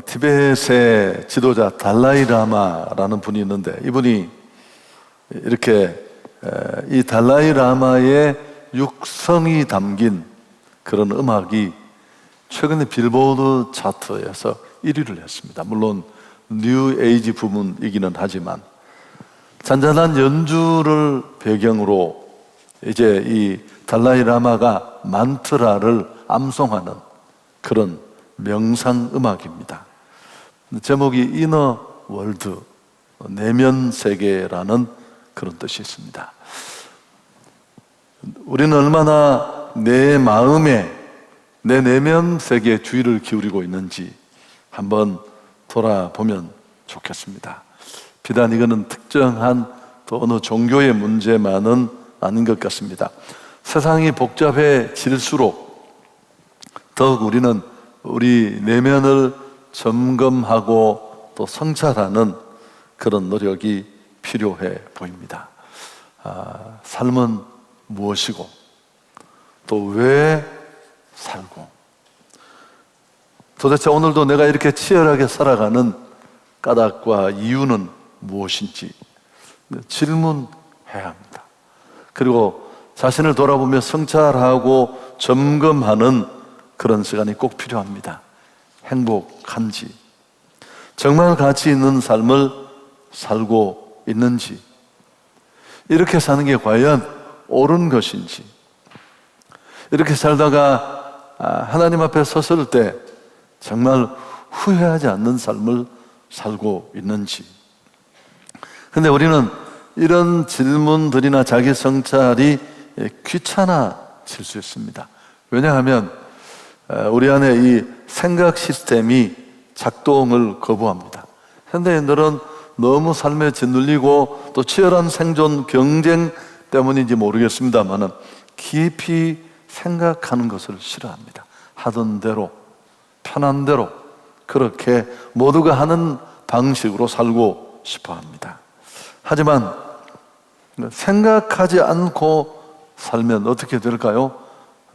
티베트의 지도자 달라이라마라는 분이 있는데, 이분이 이렇게 이 달라이라마의 육성이 담긴 그런 음악이 최근에 빌보드 차트에서 1위를 했습니다. 물론 뉴 에이지 부분이기는 하지만 잔잔한 연주를 배경으로 이제 이 달라이라마가 만트라를 암송하는 그런 명상 음악입니다. 제목이 이너 월드, 내면 세계라는 그런 뜻이 있습니다. 우리는 얼마나 내 마음에, 내 내면 세계에 주의를 기울이고 있는지 한번 돌아보면 좋겠습니다. 비단 이거는 특정한 또 어느 종교의 문제만은 아닌 것 같습니다. 세상이 복잡해질수록 더욱 우리는 우리 내면을 점검하고 또 성찰하는 그런 노력이 필요해 보입니다. 삶은 무엇이고 또 왜 살고, 도대체 오늘도 내가 이렇게 치열하게 살아가는 까닭과 이유는 무엇인지 질문해야 합니다. 그리고 자신을 돌아보며 성찰하고 점검하는 그런 시간이 꼭 필요합니다. 행복한지, 정말 가치 있는 삶을 살고 있는지, 이렇게 사는 게 과연 옳은 것인지, 이렇게 살다가 하나님 앞에 섰을 때 정말 후회하지 않는 삶을 살고 있는지. 근데 우리는 이런 질문들이나 자기 성찰이 귀찮아질 수 있습니다. 왜냐하면 우리 안에 이 생각 시스템이 작동을 거부합니다. 현대인들은 너무 삶에 짓눌리고 또 치열한 생존 경쟁 때문인지 모르겠습니다만은 깊이 생각하는 것을 싫어합니다. 하던 대로, 편한 대로 그렇게 모두가 하는 방식으로 살고 싶어 합니다. 하지만 생각하지 않고 살면 어떻게 될까요?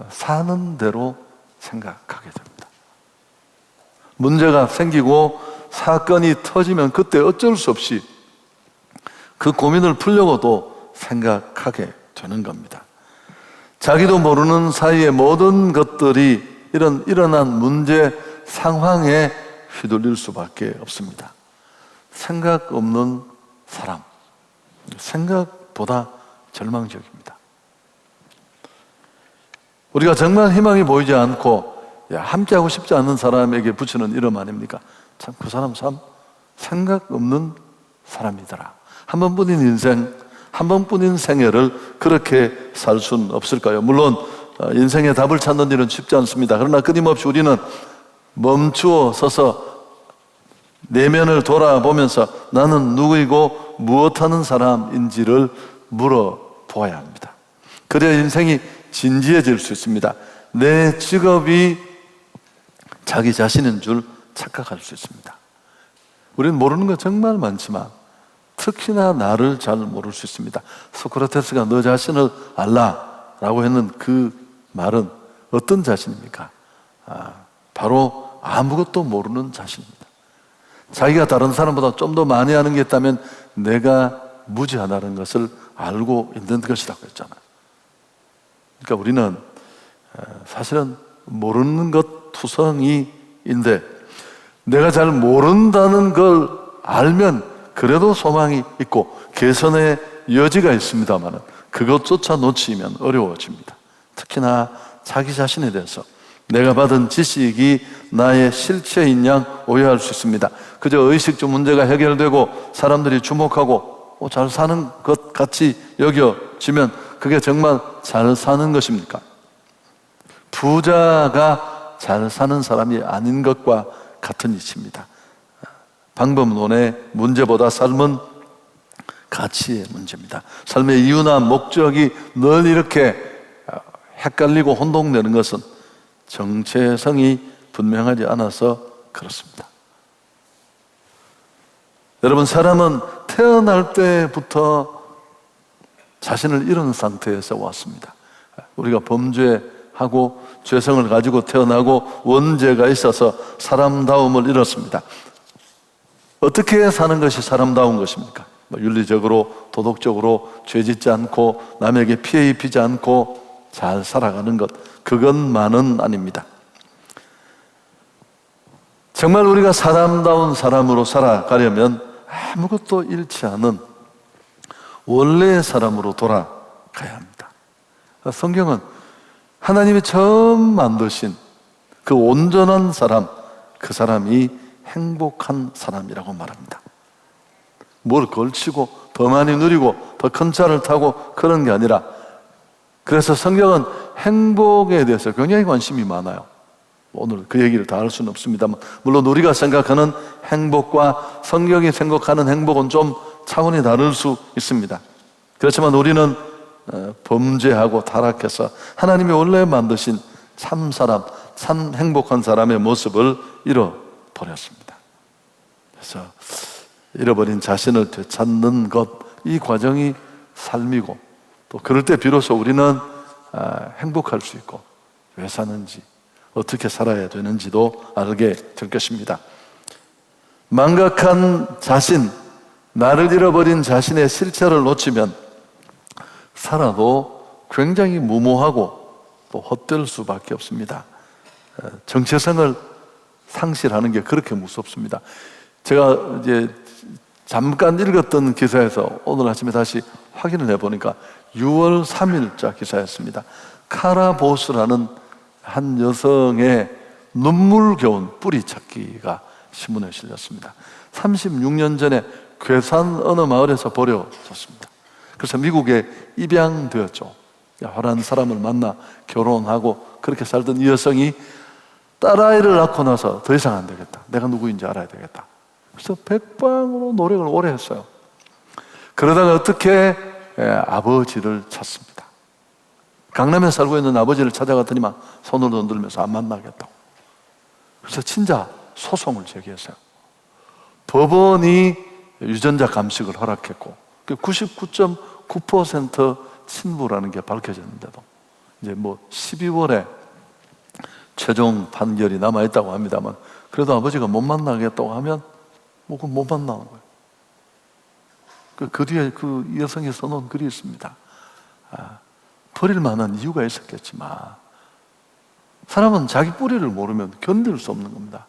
사는 대로 생각하게 됩니다. 문제가 생기고 사건이 터지면 그때 어쩔 수 없이 그 고민을 풀려고도 생각하게 되는 겁니다. 자기도 모르는 사이에 모든 것들이 일어난 문제 상황에 휘둘릴 수밖에 없습니다. 생각 없는 사람, 생각보다 절망적입니다. 우리가 정말 희망이 보이지 않고 함께하고 싶지 않은 사람에게 붙이는 이름 아닙니까? 참 그 사람 참 생각 없는 사람이더라. 한 번뿐인 인생, 한 번뿐인 생애를 그렇게 살 수는 없을까요? 물론 인생의 답을 찾는 일은 쉽지 않습니다. 그러나 끊임없이 우리는 멈추어 서서 내면을 돌아보면서 나는 누구이고 무엇하는 사람인지를 물어보아야 합니다. 그래야 인생이 진지해질 수 있습니다. 내 직업이 자기 자신인 줄 착각할 수 있습니다. 우리는 모르는 거 정말 많지만 특히나 나를 잘 모를 수 있습니다. 소크라테스가 너 자신을 알라라고 했는 그 말은 어떤 자신입니까? 바로 아무것도 모르는 자신입니다. 자기가 다른 사람보다 좀 더 많이 아는 게 있다면 내가 무지하다는 것을 알고 있는 것이라고 했잖아요. 그러니까 우리는 사실은 모르는 것 투성이인데 내가 잘 모른다는 걸 알면 그래도 소망이 있고 개선의 여지가 있습니다만 그것조차 놓치면 어려워집니다. 특히나 자기 자신에 대해서 내가 받은 지식이 나의 실체인 양 오해할 수 있습니다. 그저 의식주 문제가 해결되고 사람들이 주목하고 잘 사는 것 같이 여겨지면 그게 정말 잘 사는 것입니까? 부자가 잘 사는 사람이 아닌 것과 같은 이치입니다. 방법론의 문제보다 삶은 가치의 문제입니다. 삶의 이유나 목적이 늘 이렇게 헷갈리고 혼동되는 것은 정체성이 분명하지 않아서 그렇습니다. 여러분, 사람은 태어날 때부터 자신을 잃은 상태에서 왔습니다. 우리가 범죄하는 하고 죄성을 가지고 태어나고 원죄가 있어서 사람다움을 잃었습니다. 어떻게 사는 것이 사람다운 것입니까? 윤리적으로, 도덕적으로 죄짓지 않고 남에게 피해 입히지 않고 잘 살아가는 것, 그것만은 아닙니다. 정말 우리가 사람다운 사람으로 살아가려면 아무것도 잃지 않은 원래의 사람으로 돌아가야 합니다. 성경은 하나님이 처음 만드신 그 온전한 사람, 그 사람이 행복한 사람이라고 말합니다. 뭘 걸치고 더 많이 누리고 더 큰 차를 타고 그런 게 아니라, 그래서 성경은 행복에 대해서 굉장히 관심이 많아요. 오늘 그 얘기를 다 할 수는 없습니다만, 물론 우리가 생각하는 행복과 성경이 생각하는 행복은 좀 차원이 다를 수 있습니다. 그렇지만 우리는 범죄하고 타락해서 하나님이 원래 만드신 참 사람, 참 행복한 사람의 모습을 잃어버렸습니다. 그래서 잃어버린 자신을 되찾는 것, 이 과정이 삶이고, 또 그럴 때 비로소 우리는 행복할 수 있고, 왜 사는지, 어떻게 살아야 되는지도 알게 될 것입니다. 망각한 자신, 나를 잃어버린 자신의 실체를 놓치면 살아도 굉장히 무모하고 또 헛될 수밖에 없습니다. 정체성을 상실하는 게 그렇게 무섭습니다. 제가 이제 잠깐 읽었던 기사에서 오늘 아침에 다시 확인을 해보니까 6월 3일자 기사였습니다. 카라 보스라는 한 여성의 눈물겨운 뿌리 찾기가 신문에 실렸습니다. 36년 전에 괴산 어느 마을에서 버려졌습니다. 그래서 미국에 입양되었죠. 화려한 사람을 만나 결혼하고 그렇게 살던 이 여성이 딸아이를 낳고 나서 더 이상 안 되겠다, 내가 누구인지 알아야 되겠다. 그래서 백방으로 노력을 오래 했어요. 그러다가 어떻게 아버지를 찾습니다. 강남에 살고 있는 아버지를 찾아갔더니만 손을 흔들면서 안 만나겠다고. 그래서 친자 소송을 제기했어요. 법원이 유전자 감식을 허락했고 99.9% 친부라는 게 밝혀졌는데도 이제 12월에 최종 판결이 남아있다고 합니다만, 그래도 아버지가 못 만나겠다고 하면 그건 못 만나는 거예요. 그 뒤에 그 여성이 써놓은 글이 있습니다. 버릴 만한 이유가 있었겠지만 사람은 자기 뿌리를 모르면 견딜 수 없는 겁니다.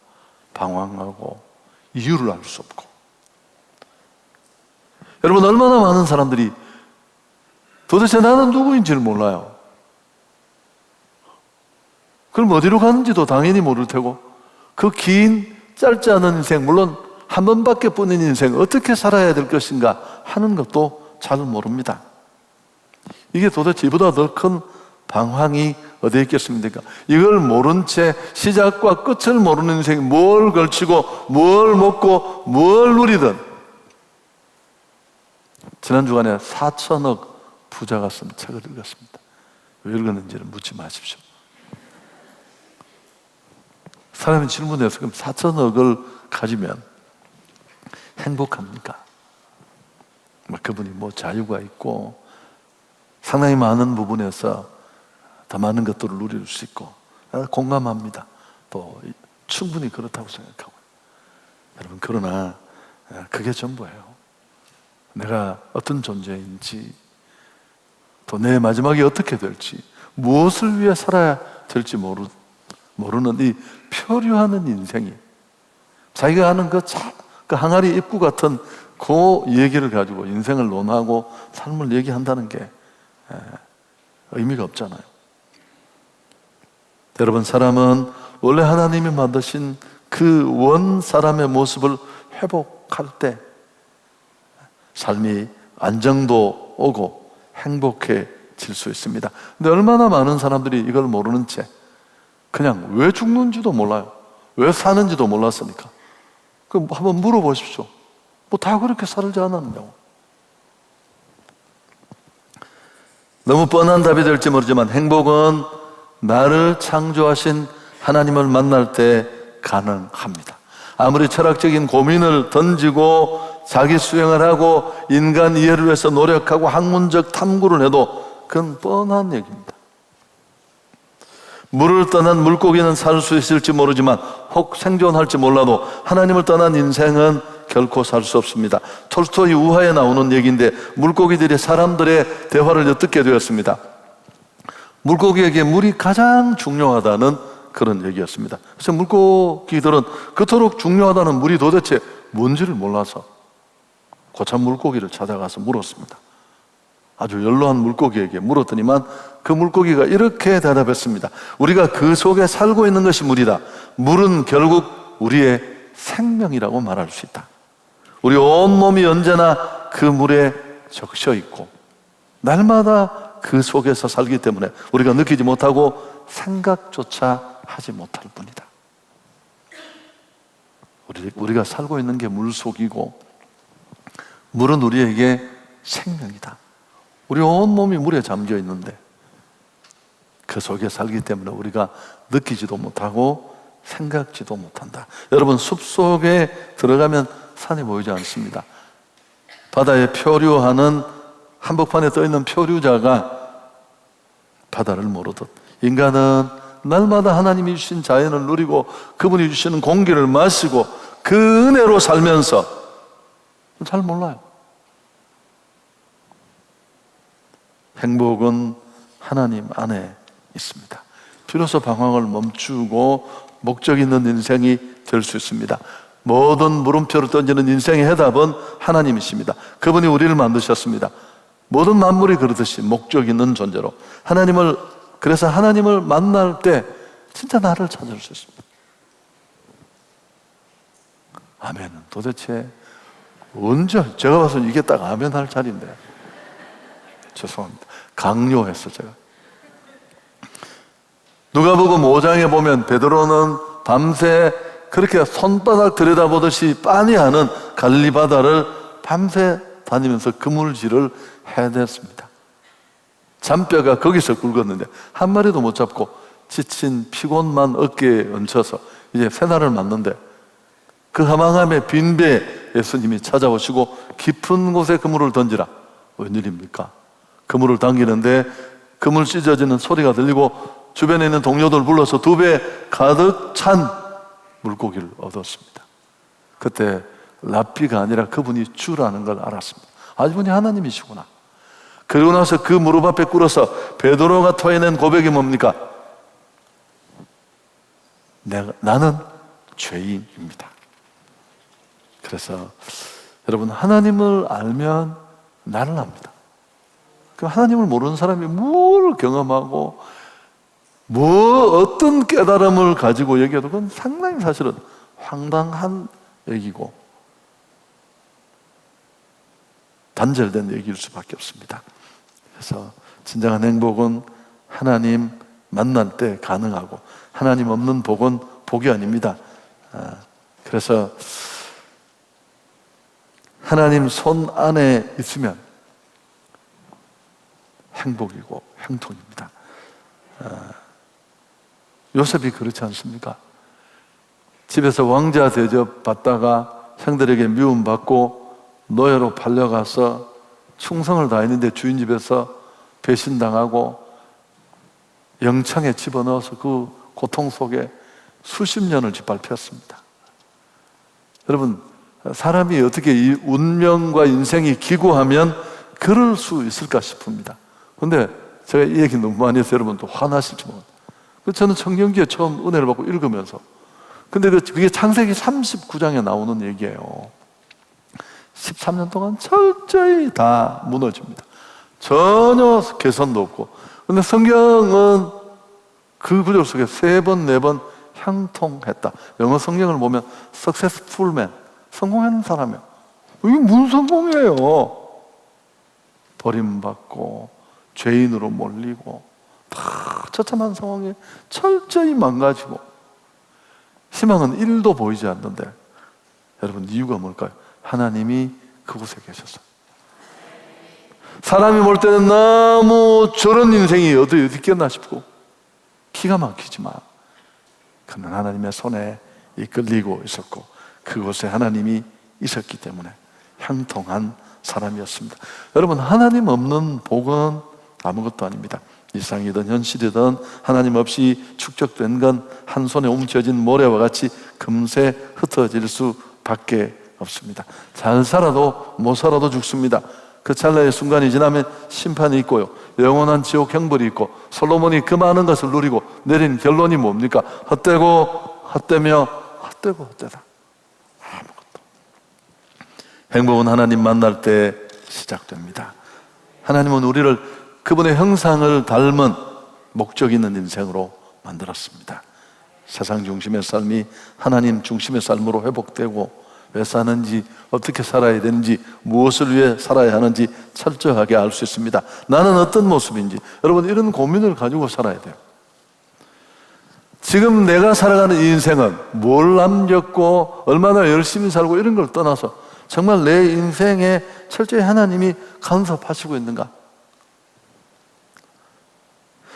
방황하고 이유를 알 수 없고. 여러분, 얼마나 많은 사람들이 도대체 나는 누구인지를 몰라요. 그럼 어디로 가는지도 당연히 모를 테고, 그 긴 짧지 않은 인생, 물론 한 번밖에 뿐인 인생 어떻게 살아야 될 것인가 하는 것도 잘 모릅니다. 이게 도대체 이보다 더 큰 방황이 어디에 있겠습니까? 이걸 모른 채 시작과 끝을 모르는 인생이 뭘 걸치고 뭘 먹고 뭘 누리든. 지난 주간에 4천억 부자가 쓴 책을 읽었습니다. 왜 읽었는지는 묻지 마십시오. 사람이 질문해서 그럼 4천억을 가지면 행복합니까? 그분이 자유가 있고 상당히 많은 부분에서 더 많은 것들을 누릴 수 있고, 공감합니다. 또 충분히 그렇다고 생각하고. 여러분, 그러나 그게 전부예요. 내가 어떤 존재인지, 또 내 마지막이 어떻게 될지, 무엇을 위해 살아야 될지 모르는 이 표류하는 인생이, 자기가 하는 그 항아리 입구 같은 그 얘기를 가지고 인생을 논하고 삶을 얘기한다는 게 의미가 없잖아요. 여러분, 사람은 원래 하나님이 만드신 그 원 사람의 모습을 회복할 때 삶이 안정도 오고 행복해질 수 있습니다. 근데 얼마나 많은 사람들이 이걸 모르는 채 그냥 왜 죽는지도 몰라요. 왜 사는지도 몰랐으니까. 한번 물어보십시오. 다 그렇게 살지 않았냐고. 너무 뻔한 답이 될지 모르지만 행복은 나를 창조하신 하나님을 만날 때 가능합니다. 아무리 철학적인 고민을 던지고 자기 수행을 하고 인간 이해를 위해서 노력하고 학문적 탐구를 해도 그건 뻔한 얘기입니다. 물을 떠난 물고기는 살 수 있을지 모르지만 혹 생존할지 몰라도 하나님을 떠난 인생은 결코 살 수 없습니다. 톨스토이 우화에 나오는 얘기인데 물고기들이 사람들의 대화를 엿듣게 되었습니다. 물고기에게 물이 가장 중요하다는 그런 얘기였습니다. 그래서 물고기들은 그토록 중요하다는 물이 도대체 뭔지를 몰라서 고참 물고기를 찾아가서 물었습니다. 아주 연로한 물고기에게 물었더니만 그 물고기가 이렇게 대답했습니다. 우리가 그 속에 살고 있는 것이 물이다. 물은 결국 우리의 생명이라고 말할 수 있다. 우리 온몸이 언제나 그 물에 적셔 있고 날마다 그 속에서 살기 때문에 우리가 느끼지 못하고 생각조차 하지 못할 뿐이다. 우리가 살고 있는 게 물 속이고 물은 우리에게 생명이다. 우리 온몸이 물에 잠겨 있는데 그 속에 살기 때문에 우리가 느끼지도 못하고 생각지도 못한다. 여러분, 숲속에 들어가면 산이 보이지 않습니다. 바다에 표류하는 한복판에 떠있는 표류자가 바다를 모르듯 인간은 날마다 하나님이 주신 자연을 누리고 그분이 주시는 공기를 마시고 그 은혜로 살면서 잘 몰라요. 행복은 하나님 안에 있습니다. 비로소 방황을 멈추고 목적 있는 인생이 될 수 있습니다. 모든 물음표를 던지는 인생의 해답은 하나님이십니다. 그분이 우리를 만드셨습니다. 모든 만물이 그러듯이 목적 있는 존재로 그래서 하나님을 만날 때 진짜 나를 찾을 수 있습니다. 아멘은 도대체 언제, 제가 봐서는 이게 딱 아멘 할 자리인데 죄송합니다. 강요했어 제가. 누가복음 5장에 보면 베드로는 밤새 그렇게 손바닥 들여다보듯이 빤히하는 갈릴리 바다를 밤새 다니면서 그물질을 해냈습니다. 잔뼈가 거기서 굵었는데 한 마리도 못 잡고 지친 피곤만 어깨에 얹혀서 이제 새날을 맞는데 그 허망함에 빈배 예수님이 찾아오시고 깊은 곳에 그물을 던지라. 웬일입니까? 그물을 당기는데 그물 찢어지는 소리가 들리고 주변에 있는 동료들 불러서 2배 가득 찬 물고기를 얻었습니다. 그때 랍비가 아니라 그분이 주라는 걸 알았습니다. 아, 이분이 하나님이시구나. 그러고 나서 그 무릎 앞에 꿇어서 베드로가 토해낸 고백이 뭡니까? 나는 죄인입니다. 그래서 여러분, 하나님을 알면 나를 압니다. 그럼 하나님을 모르는 사람이 뭘 경험하고 어떤 깨달음을 가지고 얘기해도 그건 상당히 사실은 황당한 얘기고 단절된 얘기일 수밖에 없습니다. 그래서 진정한 행복은 하나님 만날 때 가능하고 하나님 없는 복은 복이 아닙니다. 그래서 하나님 손 안에 있으면 행복이고 행통입니다. 요셉이 그렇지 않습니까? 집에서 왕자 대접 받다가 형들에게 미움받고 노예로 팔려가서 충성을 다했는데 주인 집에서 배신당하고 영창에 집어넣어서 그 고통 속에 수십 년을 짓밟혔습니다. 여러분, 사람이 어떻게 이 운명과 인생이 기구하면 그럴 수 있을까 싶습니다. 그런데 제가 이 얘기 너무 많이 해서 여러분 또 화나실지 모르겠어요. 저는 청정기에 처음 은혜를 받고 읽으면서 근데 그게 창세기 39장에 나오는 얘기예요. 13년 동안 철저히 다 무너집니다. 전혀 개선도 없고. 근데 성경은 그 구절 속에 3번, 4번 형통했다. 영어 성경을 보면 successful man, 성공한 사람이에요. 이게 무슨 성공이에요? 버림받고 죄인으로 몰리고 다 처참한 상황에 철저히 망가지고 희망은 1도 보이지 않는데 여러분, 이유가 뭘까요? 하나님이 그곳에 계셨어요. 사람이 볼 때는 너무 저런 인생이 어디 있겠나 싶고 기가 막히지만 그는 하나님의 손에 이끌리고 있었고 그곳에 하나님이 있었기 때문에 형통한 사람이었습니다. 여러분, 하나님 없는 복은 아무것도 아닙니다. 이상이든 현실이든 하나님 없이 축적된 건 한 손에 움켜진 모래와 같이 금세 흩어질 수밖에 없습니다. 잘 살아도 못 살아도 죽습니다. 그 찰나의 순간이 지나면 심판이 있고요, 영원한 지옥 형벌이 있고, 솔로몬이 그 많은 것을 누리고 내린 결론이 뭡니까? 헛되고 헛되며 헛되고 헛되다. 아무것도. 행복은 하나님 만날 때 시작됩니다. 하나님은 우리를 그분의 형상을 닮은 목적 있는 인생으로 만들었습니다. 세상 중심의 삶이 하나님 중심의 삶으로 회복되고, 왜 사는지, 어떻게 살아야 되는지, 무엇을 위해 살아야 하는지 철저하게 알 수 있습니다. 나는 어떤 모습인지. 여러분, 이런 고민을 가지고 살아야 돼요. 지금 내가 살아가는 인생은 뭘 남겼고 얼마나 열심히 살고 이런 걸 떠나서 정말 내 인생에 철저히 하나님이 간섭하시고 있는가?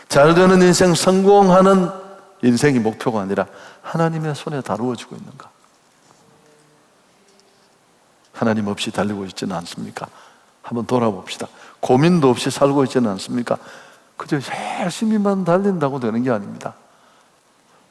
잘 되는 인생, 성공하는 인생이 목표가 아니라 하나님의 손에 다루어지고 있는가? 하나님 없이 달리고 있지는 않습니까? 한번 돌아봅시다. 고민도 없이 살고 있지는 않습니까? 그저 열심히만 달린다고 되는 게 아닙니다.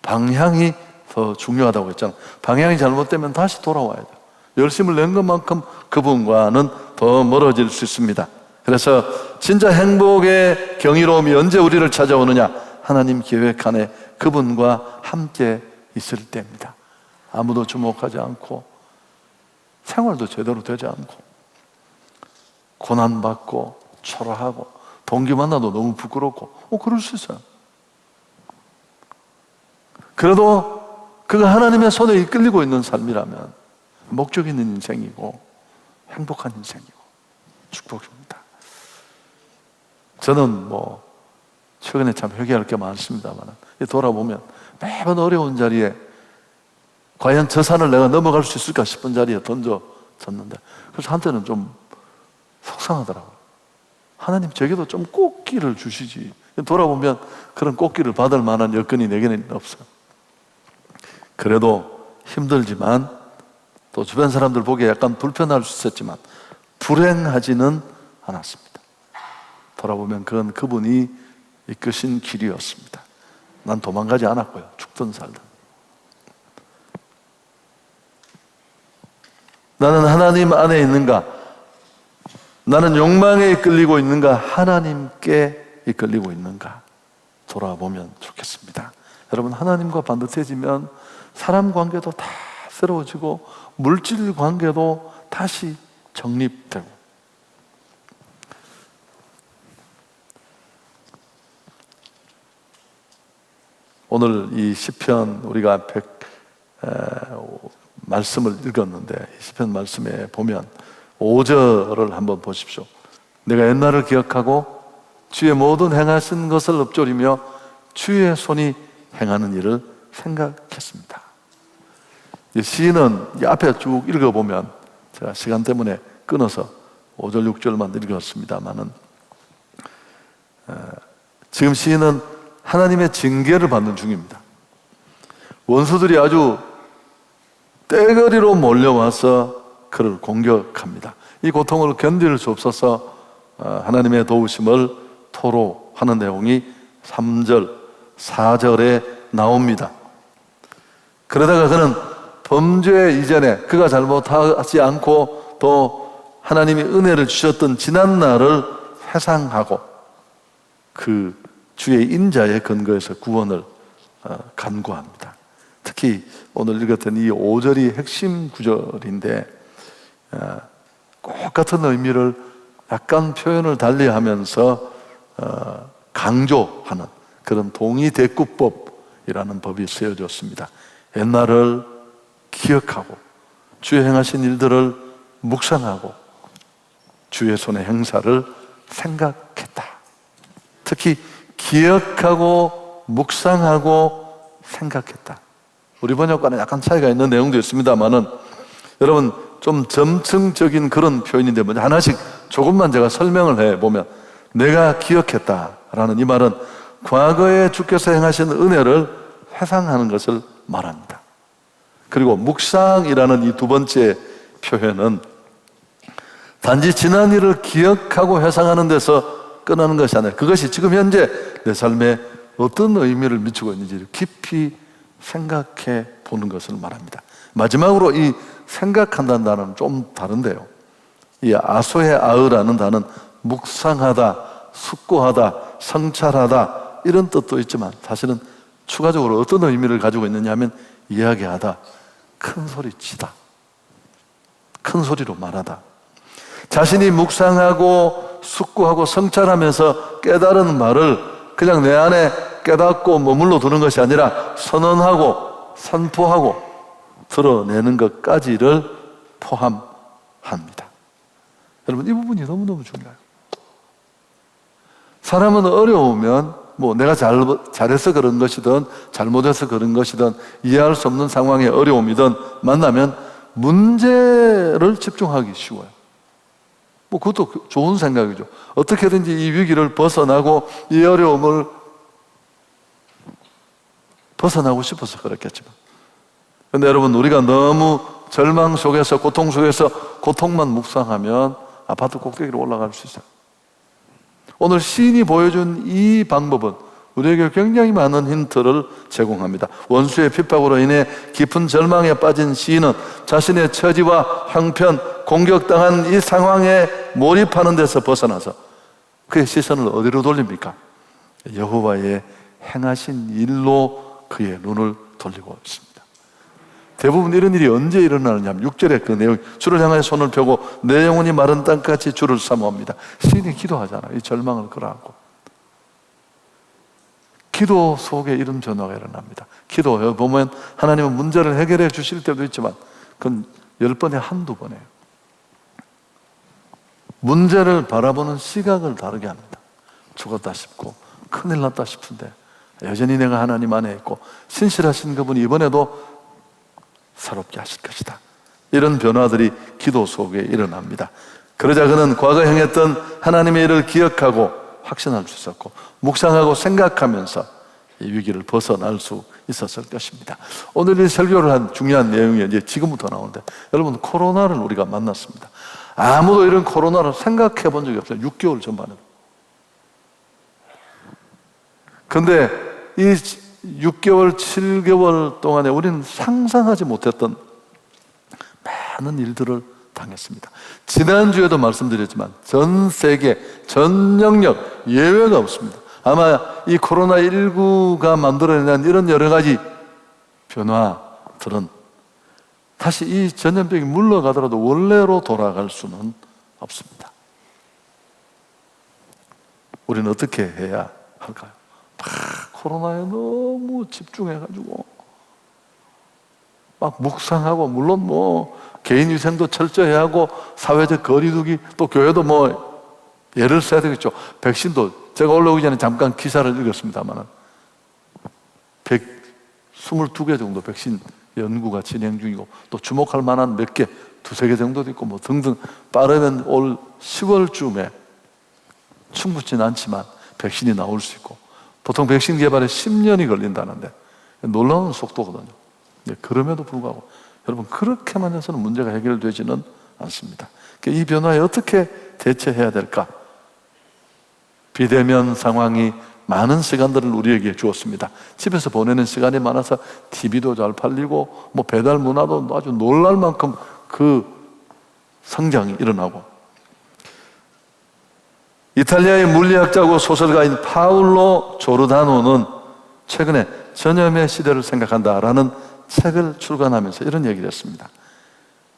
방향이 더 중요하다고 했잖아요. 방향이 잘못되면 다시 돌아와야 돼요. 열심을 낸 것만큼 그분과는 더 멀어질 수 있습니다. 그래서 진짜 행복의 경이로움이 언제 우리를 찾아오느냐? 하나님 계획 안에 그분과 함께 있을 때입니다. 아무도 주목하지 않고, 생활도 제대로 되지 않고, 고난받고 초라하고, 동기 만나도 너무 부끄럽고, 그럴 수 있어요. 그래도 그가 하나님의 손에 이끌리고 있는 삶이라면 목적 있는 인생이고 행복한 인생이고 축복입니다. 저는 최근에 참 회개할 게 많습니다만, 돌아보면 매번 어려운 자리에 과연 저 산을 내가 넘어갈 수 있을까 싶은 자리에 던져졌는데, 그래서 한때는 좀 속상하더라고요. 하나님, 저게도 좀 꽃길을 주시지. 돌아보면 그런 꽃길을 받을 만한 여건이 내게는 없어요. 그래도 힘들지만, 또 주변 사람들 보기에 약간 불편할 수 있었지만 불행하지는 않았습니다. 돌아보면 그건 그분이 이끄신 길이었습니다. 난 도망가지 않았고요, 죽든 살든. 나는 하나님 안에 있는가? 나는 욕망에 이끌리고 있는가? 하나님께 이끌리고 있는가? 돌아보면 좋겠습니다. 여러분, 하나님과 반듯해지면 사람 관계도 다 새로워지고 물질 관계도 다시 정립되고. 오늘 이 시편 우리가 말씀을 읽었는데, 이 시편 말씀에 보면 5절을 한번 보십시오. 내가 옛날을 기억하고 주의 모든 행하신 것을 읊조리며 주의 손이 행하는 일을 생각했습니다. 이 시인은 이 앞에 쭉 읽어보면, 제가 시간 때문에 끊어서 5절 6절만 읽었습니다만은, 지금 시인은 하나님의 징계를 받는 중입니다. 원수들이 아주 떼거리로 몰려와서 그를 공격합니다. 이 고통을 견딜 수 없어서 하나님의 도우심을 토로하는 내용이 3절, 4절에 나옵니다. 그러다가 그는 범죄 이전에 그가 잘못하지 않고 또 하나님이 은혜를 주셨던 지난 날을 회상하고 그 주의 인자의 근거에서 구원을 간구합니다. 특히 오늘 읽었던 이 5절이 핵심 구절인데, 꼭 같은 의미를 약간 표현을 달리하면서 강조하는 그런 동의대꾸법이라는 법이 쓰여졌습니다. 옛날을 기억하고 주의 행하신 일들을 묵상하고 주의 손의 행사를 생각했다. 특히 기억하고 묵상하고 생각했다. 우리 번역과는 약간 차이가 있는 내용도 있습니다만은, 여러분 좀 점층적인 그런 표현인데, 먼저 하나씩 조금만 제가 설명을 해보면, 내가 기억했다라는 이 말은 과거에 주께서 행하신 은혜를 회상하는 것을 말합니다. 그리고 묵상이라는 이 두 번째 표현은 단지 지난 일을 기억하고 회상하는 데서 끝나는 것이 아니라, 그것이 지금 현재 내 삶에 어떤 의미를 미치고 있는지를 깊이 생각해 보는 것을 말합니다. 마지막으로 이 생각한다는 단어는 좀 다른데요. 이 아소의 아으라는 단어는 묵상하다, 숙고하다, 성찰하다 이런 뜻도 있지만 사실은 추가적으로 어떤 의미를 가지고 있느냐 하면 이야기하다, 큰 소리치다, 큰 소리로 말하다. 자신이 묵상하고 숙고하고 성찰하면서 깨달은 말을 그냥 내 안에 깨닫고 머물러 두는 것이 아니라 선언하고 선포하고 드러내는 것까지를 포함합니다. 여러분, 이 부분이 너무너무 중요해요. 사람은 어려우면 내가 잘해서 그런 것이든 잘못해서 그런 것이든 이해할 수 없는 상황의 어려움이든 만나면 문제를 집중하기 쉬워요. 그것도 좋은 생각이죠. 어떻게든지 이 위기를 벗어나고 이 어려움을 벗어나고 싶어서 그렇겠지만, 근데 여러분, 우리가 너무 절망 속에서, 고통 속에서 고통만 묵상하면 아파트 꼭대기로 올라갈 수 있어요. 오늘 시인이 보여준 이 방법은 우리에게 굉장히 많은 힌트를 제공합니다. 원수의 핍박으로 인해 깊은 절망에 빠진 시인은 자신의 처지와 형편, 공격당한 이 상황에 몰입하는 데서 벗어나서 그의 시선을 어디로 돌립니까? 여호와의 행하신 일로 그의 눈을 돌리고 있습니다. 대부분 이런 일이 언제 일어나느냐 하면 6절의 그 내용, 주를 향하여 손을 펴고 내 영혼이 마른 땅같이 주를 사모합니다. 시인이 기도하잖아요. 이 절망을 끌어안고. 기도 속에 이런 변화가 일어납니다. 기도해 보면 하나님은 문제를 해결해 주실 때도 있지만 그건 10번에 한두 번이에요. 문제를 바라보는 시각을 다르게 합니다. 죽었다 싶고 큰일 났다 싶은데 여전히 내가 하나님 안에 있고 신실하신 그분이 이번에도 새롭게 하실 것이다. 이런 변화들이 기도 속에 일어납니다. 그러자 그는 과거 행했던 하나님의 일을 기억하고 확신할 수 있었고 묵상하고 생각하면서 이 위기를 벗어날 수 있었을 것입니다. 오늘 이 설교를 한 중요한 내용이 이제 지금부터 나오는데, 여러분, 코로나를 우리가 만났습니다. 아무도 이런 코로나를 생각해 본 적이 없어요. 6개월 전반에도. 근데 이 6개월, 7개월 동안에 우리는 상상하지 못했던 많은 일들을 당했습니다. 지난주에도 말씀드렸지만 전 세계, 전 영역 예외가 없습니다. 아마 이 코로나19가 만들어낸 이런 여러 가지 변화들은 다시 이 전염병이 물러가더라도 원래로 돌아갈 수는 없습니다. 우리는 어떻게 해야 할까요? 코로나에 너무 집중해가지고 막 묵상하고, 물론 개인 위생도 철저히 하고 사회적 거리두기, 또 교회도 예를 써야 되겠죠. 백신도 제가 올라오기 전에 잠깐 기사를 읽었습니다만 122개 정도 백신 연구가 진행 중이고, 또 주목할 만한 몇 개, 두세 개 정도도 있고 등등, 빠르면 올 10월쯤에 충분치는 않지만 백신이 나올 수 있고, 보통 백신 개발에 10년이 걸린다는데 놀라운 속도거든요. 그럼에도 불구하고 여러분, 그렇게만 해서는 문제가 해결되지는 않습니다. 이 변화에 어떻게 대처해야 될까? 비대면 상황이 많은 시간들을 우리에게 주었습니다. 집에서 보내는 시간이 많아서 TV도 잘 팔리고 배달 문화도 아주 놀랄 만큼 그 성장이 일어나고, 이탈리아의 물리학자고 소설가인 파울로 조르다노는 최근에 전염의 시대를 생각한다라는 책을 출간하면서 이런 얘기를 했습니다.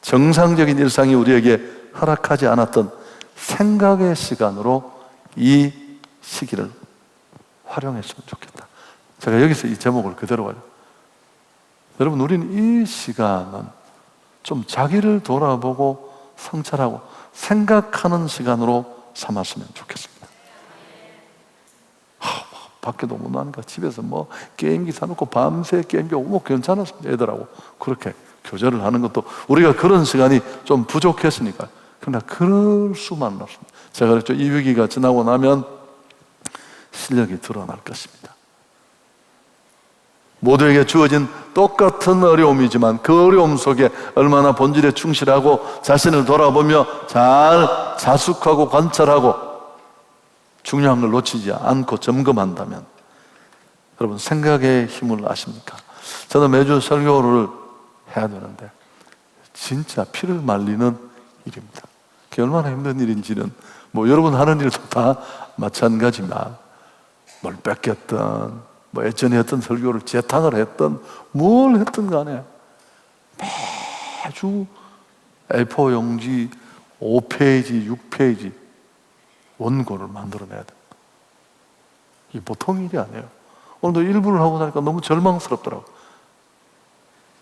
정상적인 일상이 우리에게 허락하지 않았던 생각의 시간으로 이 시기를 활용했으면 좋겠다. 제가 여기서 이 제목을 그대로 가요. 여러분, 우리는 이 시간은 좀 자기를 돌아보고 성찰하고 생각하는 시간으로 삼았으면 좋겠습니다. 밖에도 못 나니까 집에서 게임기 사놓고 밤새 게임기 오고 괜찮았습니다. 애들하고 그렇게 교제를 하는 것도 우리가 그런 시간이 좀 부족했으니까. 그러나 그럴 수만 없습니다. 제가 그랬죠. 이 위기가 지나고 나면 실력이 드러날 것입니다. 모두에게 주어진 똑같은 어려움이지만 그 어려움 속에 얼마나 본질에 충실하고 자신을 돌아보며 잘 자숙하고 관찰하고 중요한 걸 놓치지 않고 점검한다면 여러분 생각의 힘을 아십니까? 저는 매주 설교를 해야 되는데 진짜 피를 말리는 일입니다. 그게 얼마나 힘든 일인지는 뭐 여러분 하는 일도 다 마찬가지지만 뭘 뺏겼던 뭐 예전에 했던 설교를 재탕을 했던 뭘 했든 간에 매주 A4 용지 5페이지, 6페이지 원고를 만들어내야 돼. 이게 보통 일이 아니에요. 오늘도 일부를 하고 나니까 너무 절망스럽더라고.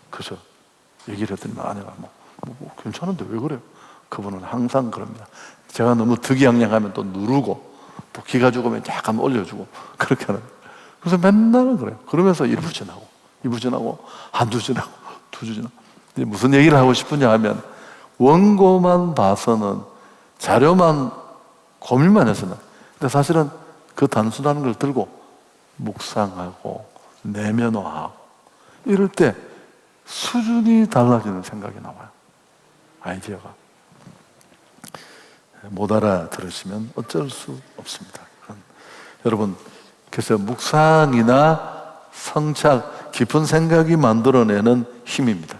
그래서 얘기를 했더니 아내가 괜찮은데 왜 그래요? 그분은 항상 그럽니다. 제가 너무 득이양양하면 또 누르고 또 기가 죽으면 약간 올려주고 그렇게 하는. 그래서 맨날 그래요. 그러면서 1부 지나고 2부 지나고 한두 지나고 두주 지나고. 무슨 얘기를 하고 싶으냐 하면 원고만 봐서는 자료만 고민만 해서는 근데 사실은 그 단순한 걸 들고 묵상하고 내면화하고 이럴 때 수준이 달라지는 생각이 나와요. 아이디어가. 못 알아들으시면 어쩔 수 없습니다. 여러분, 그래서 묵상이나 성찰, 깊은 생각이 만들어내는 힘입니다.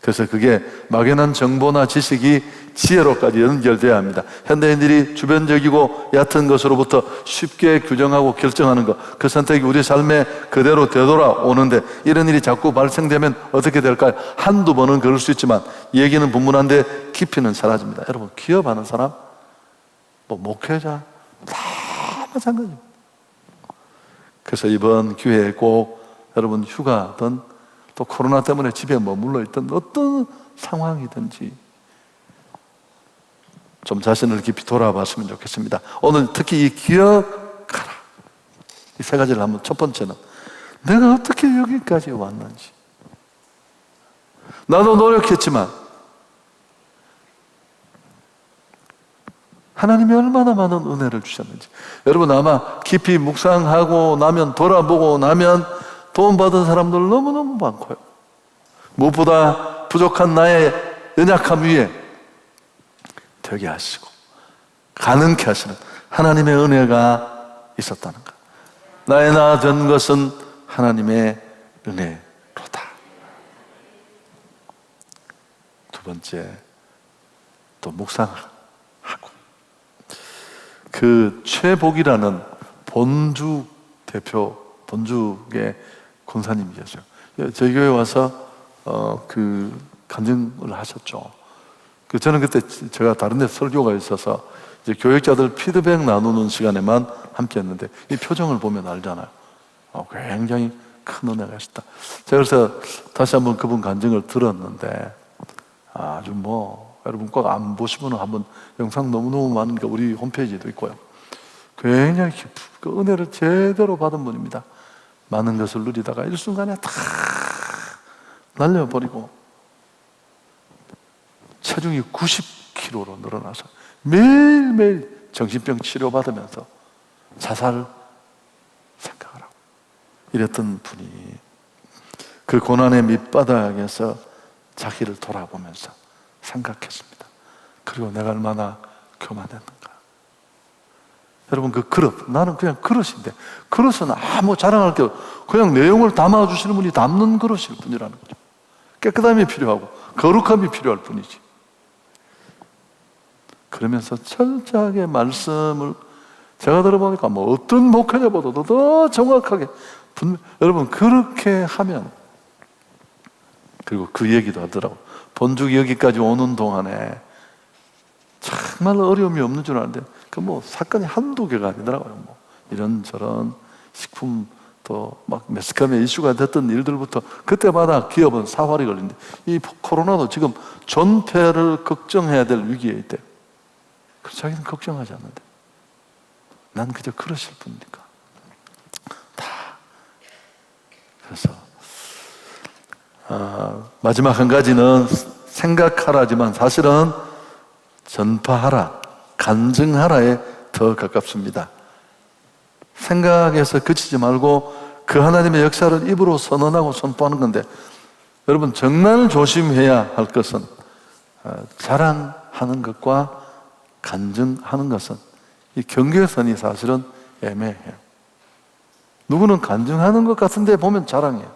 그래서 그게 막연한 정보나 지식이 지혜로까지 연결돼야 합니다. 현대인들이 주변적이고 얕은 것으로부터 쉽게 규정하고 결정하는 것, 그 선택이 우리 삶에 그대로 되돌아오는데 이런 일이 자꾸 발생되면 어떻게 될까요? 한두 번은 그럴 수 있지만 얘기는 분분한데 깊이는 사라집니다. 여러분, 기업하는 사람, 뭐 목회자 다 마찬가지입니다. 그래서 이번 기회에 꼭 여러분 휴가든 또 코로나 때문에 집에 머물러 있던 어떤 상황이든지 좀 자신을 깊이 돌아봤으면 좋겠습니다. 오늘 특히 이 기억하라, 이 세 가지를 한번. 첫 번째는 내가 어떻게 여기까지 왔는지. 나도 노력했지만 하나님이 얼마나 많은 은혜를 주셨는지. 여러분 아마 깊이 묵상하고 나면, 돌아보고 나면 도움 받은 사람들 너무너무 많고요. 무엇보다 부족한 나의 연약함 위에 되게 하시고 가능케 하시는 하나님의 은혜가 있었다는 것. 나의 나 된 것은 하나님의 은혜로다. 두 번째, 또 묵상하고 그 최복이라는 본죽 대표, 본죽의 권사님이셨어요. 저희 교회 와서 그 간증을 하셨죠. 저는 그때 제가 다른 데 설교가 있어서 이제 교육자들 피드백 나누는 시간에만 함께 했는데 이 표정을 보면 알잖아요. 굉장히 큰 은혜가 있었다. 제가 그래서 다시 한번 그분 간증을 들었는데 아주 여러분 꼭 안 보시면 한번 영상 너무너무 많은 게 우리 홈페이지에도 있고요. 굉장히 그 은혜를 제대로 받은 분입니다. 많은 것을 누리다가 일순간에 다 날려버리고 체중이 90kg로 늘어나서 매일매일 정신병 치료받으면서 자살 생각을 하고 이랬던 분이 그 고난의 밑바닥에서 자기를 돌아보면서 생각했습니다. 그리고 내가 얼마나 교만했는가. 여러분 그 그릇, 나는 그냥 그릇인데 그릇은 아무 자랑할 게 없고 그냥 내용을 담아주시는 분이 담는 그릇일 뿐이라는 거죠. 깨끗함이 필요하고 거룩함이 필요할 뿐이지. 그러면서 철저하게 말씀을 제가 들어보니까 어떤 목회자보다도 더 정확하게 여러분 그렇게 하면, 그리고 그 얘기도 하더라고. 본죽이 여기까지 오는 동안에 정말 어려움이 없는 줄 알았는데 사건이 한두 개가 아니더라고요. 이런저런 식품 또 막 매스컴에 이슈가 됐던 일들부터 그때마다 기업은 사활이 걸린대. 이 코로나도 지금 존폐를 걱정해야 될 위기에 있대. 그래서 자기는 걱정하지 않는데 난 그저 그러실 뿐이니까 다. 그래서 마지막 한 가지는 생각하라지만 사실은 전파하라, 간증하라에 더 가깝습니다. 생각에서 그치지 말고 그 하나님의 역사를 입으로 선언하고 선포하는 건데, 여러분 정말 조심해야 할 것은 자랑하는 것과 간증하는 것은 이 경계선이 사실은 애매해요. 누구는 간증하는 것 같은데 보면 자랑해요.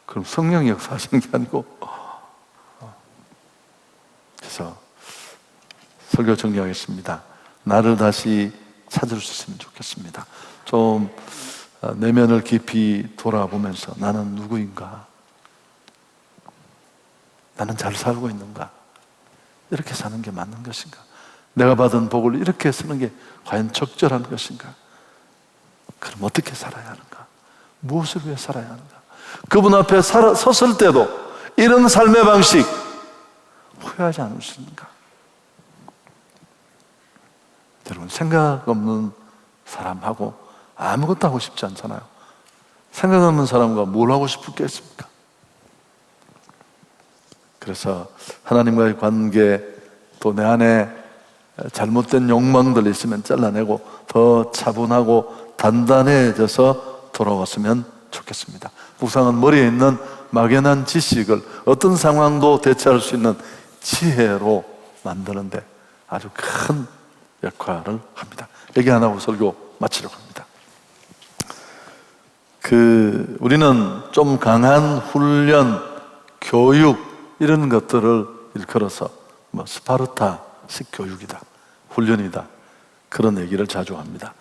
그럼 성령이 역사하시는 게 아니고. 그래서 설교 정리하겠습니다. 나를 다시 찾을 수 있으면 좋겠습니다. 좀 내면을 깊이 돌아보면서 나는 누구인가? 나는 잘 살고 있는가? 이렇게 사는 게 맞는 것인가? 내가 받은 복을 이렇게 쓰는 게 과연 적절한 것인가? 그럼 어떻게 살아야 하는가? 무엇을 위해 살아야 하는가? 그분 앞에 섰을 때도 이런 삶의 방식 후회하지 않을 수 있는가? 여러분, 생각 없는 사람하고 아무것도 하고 싶지 않잖아요. 생각 없는 사람과 뭘 하고 싶겠습니까? 그래서 하나님과의 관계, 또 내 안에 잘못된 욕망들이 있으면 잘라내고 더 차분하고 단단해져서 돌아왔으면 좋겠습니다. 묵상은 머리에 있는 막연한 지식을 어떤 상황도 대처할 수 있는 지혜로 만드는데 아주 큰 역할을 합니다. 얘기 안 하고 설교 마치려고 합니다. 우리는 좀 강한 훈련, 교육 이런 것들을 일컬어서 스파르타식 교육이다, 훈련이다, 그런 얘기를 자주 합니다.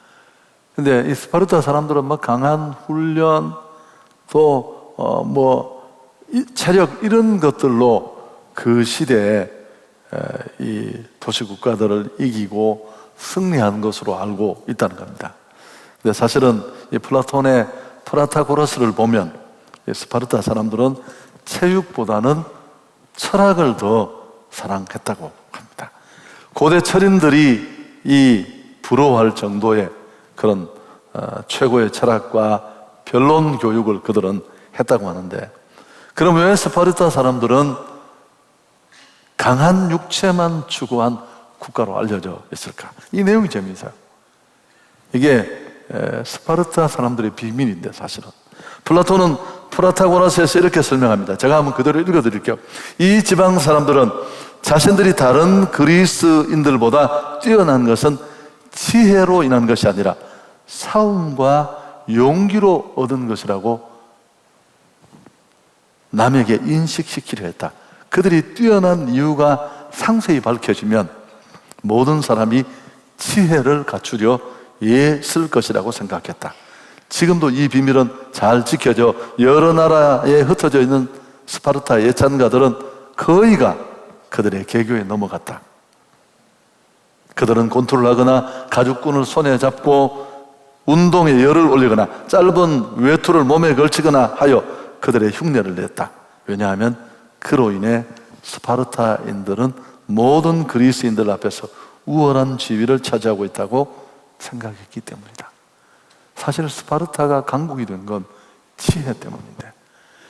근데 이 스파르타 사람들은 강한 훈련 또 체력 이런 것들로 그 시대에 이 도시국가들을 이기고 승리한 것으로 알고 있다는 겁니다. 근데 사실은 이 플라톤의 프라타고라스를 보면 이 스파르타 사람들은 체육보다는 철학을 더 사랑했다고 합니다. 고대 철인들이 이 부러워할 정도의 그런 최고의 철학과 변론 교육을 그들은 했다고 하는데, 그럼 왜 스파르타 사람들은 강한 육체만 추구한 국가로 알려져 있을까? 이 내용이 재미있어요. 이게 스파르타 사람들의 비밀인데, 사실은 플라톤은 프라타고라스에서 이렇게 설명합니다. 제가 한번 그대로 읽어드릴게요. 이 지방 사람들은 자신들이 다른 그리스인들보다 뛰어난 것은 지혜로 인한 것이 아니라 싸움과 용기로 얻은 것이라고 남에게 인식시키려 했다. 그들이 뛰어난 이유가 상세히 밝혀지면 모든 사람이 지혜를 갖추려 애쓸 것이라고 생각했다. 지금도 이 비밀은 잘 지켜져 여러 나라에 흩어져 있는 스파르타 예찬가들은 거의가 그들의 계교에 넘어갔다. 그들은 권투를 하거나 가죽끈을 손에 잡고 운동에 열을 올리거나 짧은 외투를 몸에 걸치거나 하여 그들의 흉내를 냈다. 왜냐하면 그로 인해 스파르타인들은 모든 그리스인들 앞에서 우월한 지위를 차지하고 있다고 생각했기 때문이다. 사실 스파르타가 강국이 된 건 지혜 때문인데,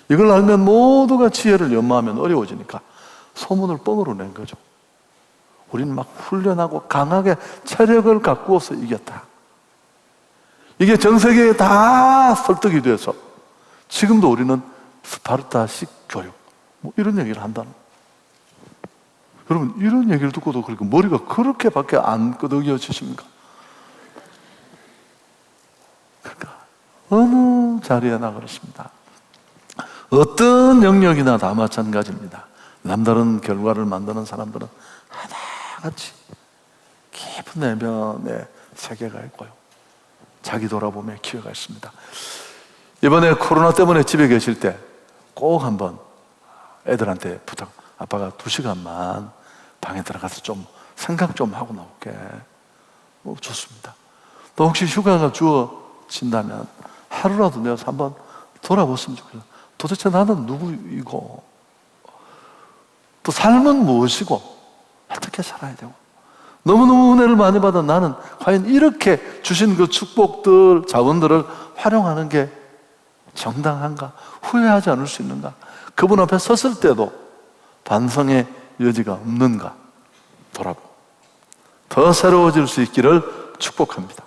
이걸 알면 모두가 지혜를 연마하면 어려워지니까 소문을 뻥으로 낸 거죠. 우리는 막 훈련하고 강하게 체력을 가꾸어서 이겼다. 이게 전 세계에 다 설득이 돼서 지금도 우리는 스파르타식 교육 이런 얘기를 한다는 거예요. 여러분, 이런 얘기를 듣고도 그렇게 머리가 그렇게밖에 안 끄덕여지십니까? 그러니까 어느 자리에나 그렇습니다. 어떤 영역이나 다 마찬가지입니다. 남다른 결과를 만드는 사람들은 하나같이 깊은 내면의 세계가 있고요, 자기 돌아봄의 기회가 있습니다. 이번에 코로나 때문에 집에 계실 때 꼭 한번 애들한테 부탁, 아빠가 2시간만 방에 들어가서 좀 생각 좀 하고 나올게. 좋습니다. 또 혹시 휴가가 주어진다면 하루라도 내가 한번 돌아봤으면 좋겠어요. 도대체 나는 누구이고, 또 삶은 무엇이고, 어떻게 살아야 되고, 너무너무 은혜를 많이 받아 나는 과연 이렇게 주신 그 축복들, 자원들을 활용하는 게 정당한가? 후회하지 않을 수 있는가? 그분 앞에 섰을 때도 반성의 여지가 없는가? 돌아보고 더 새로워질 수 있기를 축복합니다.